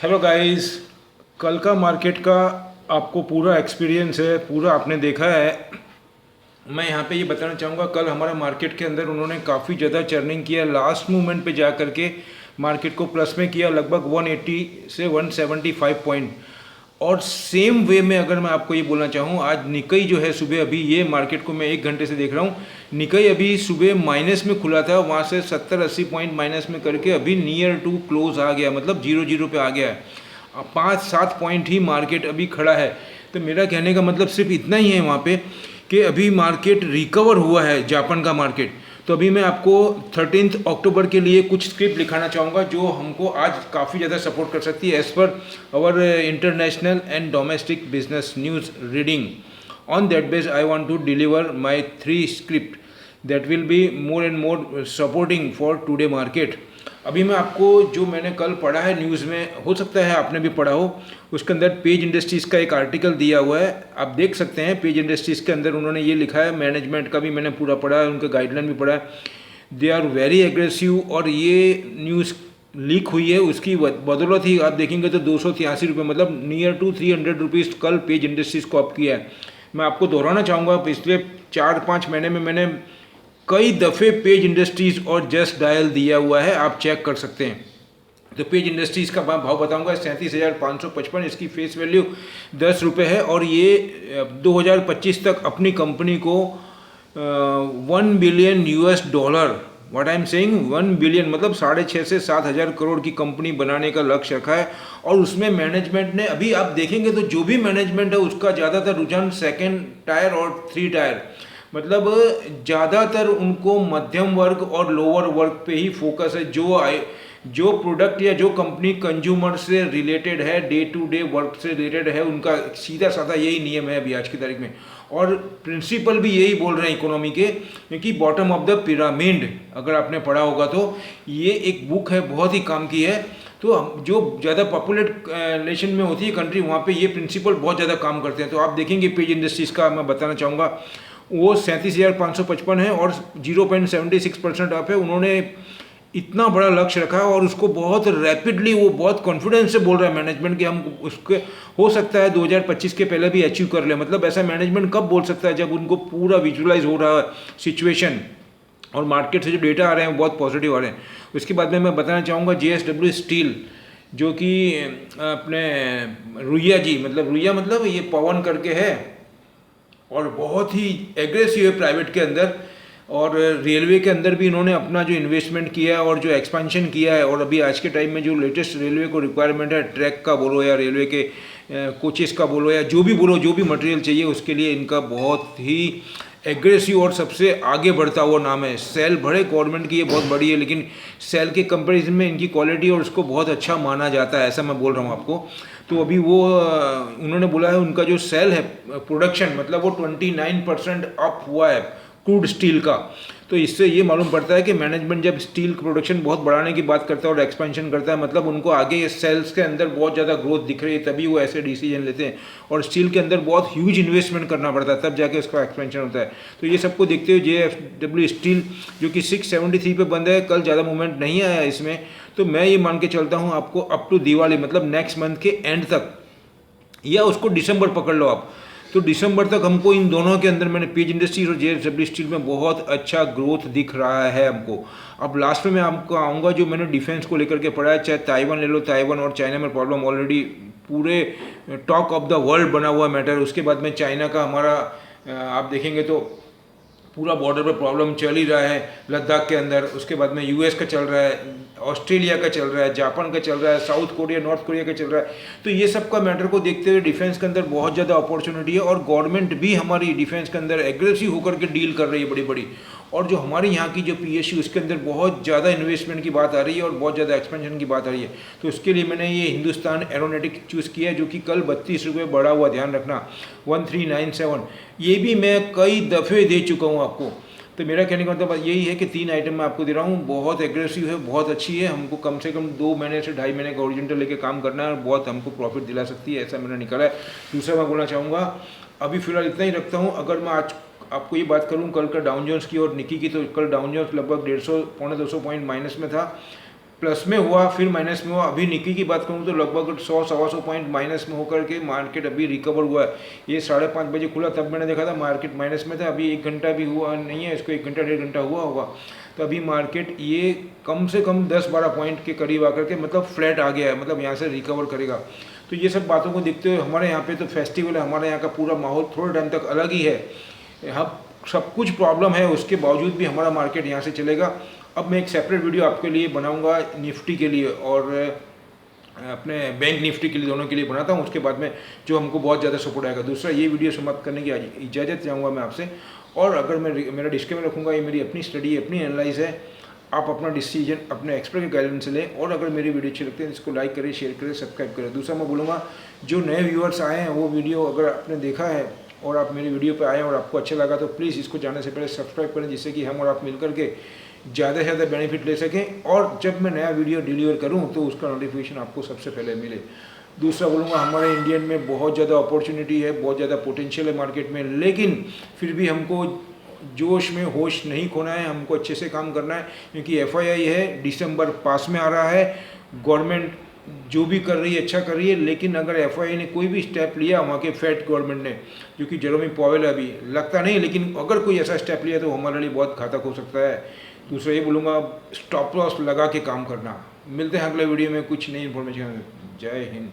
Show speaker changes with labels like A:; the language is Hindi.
A: Hello guys. कल का मार्केट का आपको पूरा एक्सपीरियंस है, पूरा आपने देखा है। मैं यहाँ पे ये बताना चाहूँगा, कल हमारे मार्केट के अंदर उन्होंने काफ़ी ज़्यादा चर्निंग किया, लास्ट मोमेंट पे जा करके मार्केट को प्लस में किया, लगभग 180 से 175 पॉइंट। और सेम वे में अगर मैं आपको ये बोलना चाहूँ, आज निकई जो है सुबह, अभी ये मार्केट को मैं 1 घंटे से देख रहा हूँ, निकई अभी सुबह माइनस में खुला था, वहाँ से 70-80 पॉइंट माइनस में करके अभी नियर टू क्लोज आ गया, मतलब 0-0 पे आ गया है। 5-7 पॉइंट ही मार्केट अभी खड़ा है। तो मेरा कहने का मतलब सिर्फ इतना ही है वहाँ पे कि अभी मार्केट रिकवर हुआ है, जापान का मार्केट। तो अभी मैं आपको 13 अक्टूबर के लिए कुछ स्क्रिप्ट लिखाना चाहूँगा जो हमको आज काफ़ी ज़्यादा सपोर्ट कर सकती है as per our international and domestic business news reading. On that base I want to deliver my 3 script that will be more and more supporting for today market. अभी मैं आपको जो मैंने कल पढ़ा है न्यूज़ में, हो सकता है आपने भी पढ़ा हो, उसके अंदर पेज इंडस्ट्रीज़ का एक आर्टिकल दिया हुआ है, आप देख सकते हैं। पेज इंडस्ट्रीज़ के अंदर उन्होंने ये लिखा है, मैनेजमेंट का भी मैंने पूरा पढ़ा है, उनका गाइडलाइन भी पढ़ा है। दे आर वेरी एग्रेसिव, और ये न्यूज़ लीक हुई है उसकी बदौलत ही आप देखेंगे तो 283 रुपये, मतलब नियर टू 300 रुपीज़ कल पेज इंडस्ट्रीज़ को अप किया है। मैं आपको दोहराना चाहूँगा, पिछले 4-5 महीने में मैंने कई दफ़े पेज इंडस्ट्रीज़ और जस्ट डायल दिया हुआ है, आप चेक कर सकते हैं। तो पेज इंडस्ट्रीज़ का भाव बताऊंगा 37,555, इसकी फेस वैल्यू 10 रुपये है, और ये 2025 तक अपनी कंपनी को $1 billion, what I am saying 1 billion, मतलब 6,500 से 7,000 करोड़ की कंपनी बनाने का लक्ष्य रखा है। और उसमें मैनेजमेंट ने, अभी आप देखेंगे तो जो भी मैनेजमेंट है उसका ज़्यादातर रुझान 2nd टायर और 3 टायर, मतलब ज़्यादातर उनको मध्यम वर्ग और लोअर वर्ग पे ही फोकस है। जो प्रोडक्ट या जो कंपनी कंज्यूमर से रिलेटेड है, डे टू डे वर्क से रिलेटेड है, उनका सीधा साधा यही नियम है अभी आज की तारीख में। और प्रिंसिपल भी यही बोल रहे हैं इकोनॉमी के, क्योंकि बॉटम ऑफ द पिरामिड अगर आपने पढ़ा होगा तो ये एक बुक है, बहुत ही काम की है। तो जो ज़्यादा पॉपुलेशन में होती है कंट्री, वहाँ पे ये प्रिंसिपल बहुत ज़्यादा काम करते हैं। तो आप देखेंगे पेज इंडस्ट्रीज़ का मैं बताना चाहूँगा, वो 37,555 है और 0.76% अप है। उन्होंने इतना बड़ा लक्ष्य रखा है और उसको बहुत रैपिडली, वो बहुत कॉन्फिडेंस से बोल रहा है मैनेजमेंट कि हम उसके हो सकता है 2025 के पहले भी अचीव कर ले। मतलब ऐसा मैनेजमेंट कब बोल सकता है, जब उनको पूरा विजुअलाइज हो रहा है सिचुएशन और मार्केट से जो डेटा आ रहे हैं वो बहुत पॉजिटिव आ रहे हैं। उसके बाद में मैं बताना चाहूँगा JSW स्टील, जो कि अपने रुइया जी, मतलब रुइया मतलब ये पवन करके है, और बहुत ही एग्रेसिव है प्राइवेट के अंदर। और रेलवे के अंदर भी इन्होंने अपना जो इन्वेस्टमेंट किया है और जो एक्सपेंशन किया है, और अभी आज के टाइम में जो लेटेस्ट रेलवे को रिक्वायरमेंट है, ट्रैक का बोलो या रेलवे के कोचेस का बोलो या जो भी बोलो, जो भी मटेरियल चाहिए उसके लिए इनका बहुत ही एग्रेसिव और सबसे आगे बढ़ता हुआ नाम है। सेल भले गवर्नमेंट की ये बहुत बड़ी है, लेकिन सेल के कंपैरिजन में इनकी क्वालिटी और उसको बहुत अच्छा माना जाता है, ऐसा मैं बोल रहा हूँ आपको। तो अभी वो उन्होंने बोला है उनका जो सेल है प्रोडक्शन, मतलब वो 29% अप हुआ है क्रूड स्टील का। तो इससे ये मालूम पड़ता है कि मैनेजमेंट जब स्टील प्रोडक्शन बहुत बढ़ाने की बात करता है और एक्सपेंशन करता है, मतलब उनको आगे सेल्स के अंदर बहुत ज़्यादा ग्रोथ दिख रही है, तभी वो ऐसे डिसीजन लेते हैं। और स्टील के अंदर बहुत ह्यूज इन्वेस्टमेंट करना पड़ता है, तब जाके उसका एक्सपेंशन होता है। तो ये सबको देखते हुए JSW स्टील जो कि 673 पे बंद है, कल ज़्यादा मूवमेंट नहीं आया इसमें। तो मैं ये मान के चलता हूँ आपको अप टू दिवाली, मतलब नेक्स्ट मंथ के एंड तक, या उसको दिसंबर पकड़ लो आप, तो दिसंबर तक हमको इन दोनों के अंदर, मैंने पेज इंडस्ट्रीज और JSW स्टील में बहुत अच्छा ग्रोथ दिख रहा है हमको। अब लास्ट में मैं आपको आऊँगा जो मैंने डिफेंस को लेकर के पढ़ा है, चाहे ताइवान ले लो, ताइवान और चाइना में प्रॉब्लम ऑलरेडी पूरे टॉक ऑफ द वर्ल्ड बना हुआ मैटर। उसके बाद में चाइना का हमारा आप देखेंगे तो पूरा बॉर्डर पर प्रॉब्लम चल ही रहा है लद्दाख के अंदर। उसके बाद में US का चल रहा है, ऑस्ट्रेलिया का चल रहा है, जापान का चल रहा है, साउथ कोरिया, नॉर्थ कोरिया का चल रहा है। तो ये सब का मैटर को देखते हुए डिफेंस के अंदर बहुत ज़्यादा अपॉर्चुनिटी है, और गवर्नमेंट भी हमारी डिफेंस के अंदर एग्रेसिव होकर के डील कर रही है बड़ी बड़ी। और जो हमारे यहाँ की जो PSU, उसके अंदर बहुत ज़्यादा इन्वेस्टमेंट की बात आ रही है और बहुत ज़्यादा एक्सपेंशन की बात आ रही है। तो उसके लिए मैंने ये हिंदुस्तान एरोनॉटिक चूज़ किया है, जो कि कल 32 रुपये बढ़ा हुआ, ध्यान रखना 1397। ये भी मैं कई दफ़े दे चुका हूँ आपको। तो मेरा कहने का मतलब यही है कि 3 आइटम मैं आपको दे रहा हूँ, बहुत एग्रेसिव है, बहुत अच्छी है। हमको कम से कम 2 महीने से 2.5 महीने का ओरिजिनल लेके काम करना है और बहुत हमको प्रॉफिट दिला सकती है, ऐसा मैंने निकाला है। दूसरा मैं बोलना चाहूँगा, अभी फिलहाल इतना ही रखता हूँ। अगर मैं आज आपको ये बात करूँ कल का डाउन जोन्स की और निकी की, तो कल डाउन जोन्स लगभग 150 पौने 200 पॉइंट माइनस में था, प्लस में हुआ फिर माइनस में हुआ। अभी निकी की बात करूँ तो लगभग 100-125 पॉइंट माइनस में होकर के मार्केट अभी रिकवर हुआ है। ये 5:30 बजे खुला, तब मैंने देखा था मार्केट माइनस में था। अभी 1 घंटा भी हुआ नहीं है, इसको 1 घंटा 1.5 घंटा हुआ होगा। तो अभी मार्केट ये कम से कम 10-12 पॉइंट के करीब आकर के मतलब फ्लैट आ गया है, मतलब यहाँ से रिकवर करेगा। तो ये सब बातों को देखते हुए हमारे यहाँ पे तो फेस्टिवल है, हमारे यहाँ का पूरा माहौल थोड़े टाइम तक अलग ही है। हम सब कुछ प्रॉब्लम है, उसके बावजूद भी हमारा मार्केट यहाँ से चलेगा। अब मैं एक सेपरेट वीडियो आपके लिए बनाऊंगा निफ्टी के लिए और अपने बैंक निफ्टी के लिए, दोनों के लिए बनाता हूँ। उसके बाद में जो हमको बहुत ज़्यादा सपोर्ट आएगा। दूसरा, ये वीडियो समाप्त करने की इजाज़त चाहूँगा मैं आपसे। और अगर मैं मेरा डिस्क्लेमर रखूँगा, ये मेरी अपनी स्टडी, अपनी एनालाइज है, आप अपना डिसीजन अपने एक्सपर्ट के गाइडेंस से लें। और अगर मेरी वीडियो अच्छी लगती है इसको लाइक करें, शेयर करें, सब्सक्राइब करें। दूसरा मैं बोलूँगा, जो नए व्यूअर्स आए हैं वो वीडियो अगर आपने देखा है और आप मेरी वीडियो पे आए और आपको अच्छा लगा तो प्लीज़ इसको जाने से पहले सब्सक्राइब करें, जिससे कि हम और आप मिलकर के ज़्यादा से ज़्यादा बेनिफिट ले सकें। और जब मैं नया वीडियो डिलीवर करूं तो उसका नोटिफिकेशन आपको सबसे पहले मिले। दूसरा बोलूँगा, हमारे इंडियन में बहुत ज़्यादा अपॉर्चुनिटी है, बहुत ज़्यादा पोटेंशियल है मार्केट में, लेकिन फिर भी हमको जोश में होश नहीं खोना है, हमको अच्छे से काम करना है। क्योंकि FII है, दिसंबर पास में आ रहा है, गवर्नमेंट जो भी कर रही है अच्छा कर रही है। लेकिन अगर FII ने कोई भी स्टेप लिया, वहाँ के फेड गवर्नमेंट ने, जो कि जेरोमी पॉवेल अभी लगता नहीं, लेकिन अगर कोई ऐसा स्टेप लिया तो हमारे लिए बहुत घातक हो सकता है। दूसरा ये बोलूँगा, स्टॉप लॉस लगा के काम करना। मिलते हैं अगले वीडियो में कुछ नई इन्फॉर्मेशन। जय हिंद।